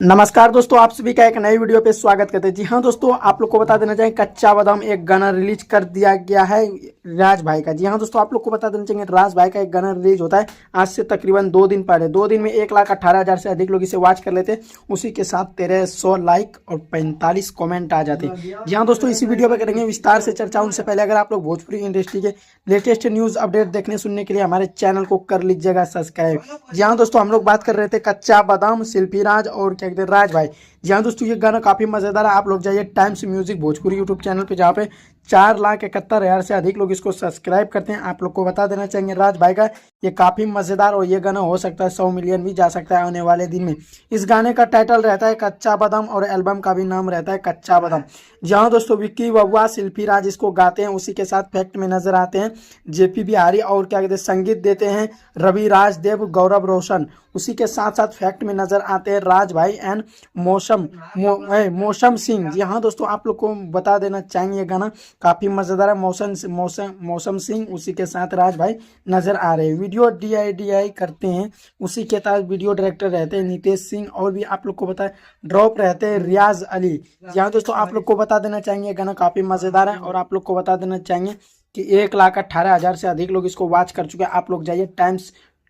नमस्कार दोस्तों, आप सभी का एक नई वीडियो पे स्वागत करते हैं। जी हाँ दोस्तों, आप लोग को बता देना चाहिए कच्चा बादाम एक गाना रिलीज कर दिया गया है राज भाई का। जी हाँ दोस्तों, आप लोग को बता देना चाहिए राज भाई का एक गाना रिलीज होता है आज से तकरीबन 2 दिन पहले। 2 दिन में 1,18,000 से अधिक लोग इसे वॉच कर लेते, उसी के साथ 1300 लाइक और 45 कॉमेंट आ जाते। जी हाँ दोस्तों, इसी वीडियो पर करेंगे विस्तार से चर्चा। उनसे पहले अगर आप लोग भोजपुरी इंडस्ट्री के लेटेस्ट न्यूज अपडेट देखने सुनने के लिए हमारे चैनल को कर लीजिएगा सब्सक्राइब। जी हाँ दोस्तों, हम लोग बात कर रहे थे कच्चा बादाम, शिल्पी राज और क्या कहते हैं राज भाई। जी हाँ दोस्तों, ये गाना काफी मजेदार है। आप लोग जाइए times music Bhojpuri YouTube channel पे, जहाँ पे 4,71,000 से अधिक लोग इसको सब्सक्राइब करते हैं। आप लोग को बता देना चाहिए राज भाई का ये काफी मजेदार और ये गाना हो सकता है 100 मिलियन भी जा सकता है आने वाले दिन में। इस गाने का टाइटल रहता है कच्चा बादाम और एल्बम का भी नाम रहता है कच्चा बादाम। जहाँ दोस्तों विक्की बबुआ, शिल्पी राज इसको गाते हैं, उसी के साथ फैक्ट में नजर आते हैं जेपी बिहारी और क्या कहते हैं संगीत देते हैं रवि राज देव, गौरव रोशन। उसी के साथ साथ फैक्ट में नजर आते हैं राज भाई एंड मौसम सिंह। जी हाँ दोस्तों, आप लोग को बता देना चाहेंगे ये गाना काफी मजेदार है। मौसम सिंह उसी के साथ राज भाई नजर आ रहे हैं। वीडियो डीआई करते हैं, उसी के साथ वीडियो डायरेक्टर रहते हैं नितेश सिंह, और भी आप लोग को पता है ड्रॉप रहते हैं रियाज अली। जी हाँ दोस्तों, आप लोग को बता देना चाहेंगे ये गाना काफी मजेदार है। और आप लोग को बता देना चाहेंगे कि 1,18,000 से अधिक लोग इसको वॉच कर चुके हैं। आप लोग जाइए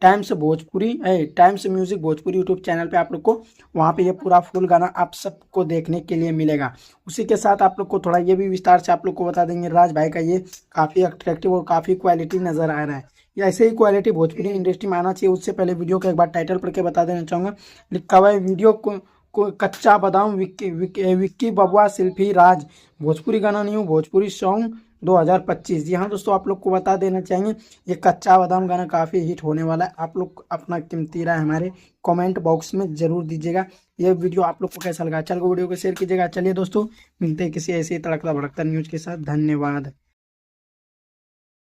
times music Bhojpuri YouTube channel पे, आप लोग को वहाँ पे ये पूरा फुल गाना आप सबको देखने के लिए मिलेगा। उसी के साथ आप लोग को थोड़ा ये भी विस्तार से आप लोग को बता देंगे राज भाई का ये काफ़ी अट्रैक्टिव और काफ़ी क्वालिटी नज़र आ रहा है। या ऐसे ही क्वालिटी भोजपुरी इंडस्ट्री में आना चाहिए। उससे पहले वीडियो का एक बार टाइटल पढ़ के बता देना चाहूँगा। लिखा हुआ है वीडियो को कच्चा बादाम विक्की बबुआ शिल्पी राज, भोजपुरी गाना नहीं हो भोजपुरी सॉन्ग 2025। जी हाँ दोस्तों, आप लोग को बता देना चाहिए ये कच्चा बादाम गाना काफ़ी हिट होने वाला है। आप लोग अपना कीमती राय हमारे कमेंट बॉक्स में जरूर दीजिएगा। ये वीडियो आप लोग को कैसा लगा, चल वीडियो को शेयर कीजिएगा। चलिए दोस्तों, मिलते हैं किसी ऐसे ही तड़कता भड़कता न्यूज़ के साथ। धन्यवाद।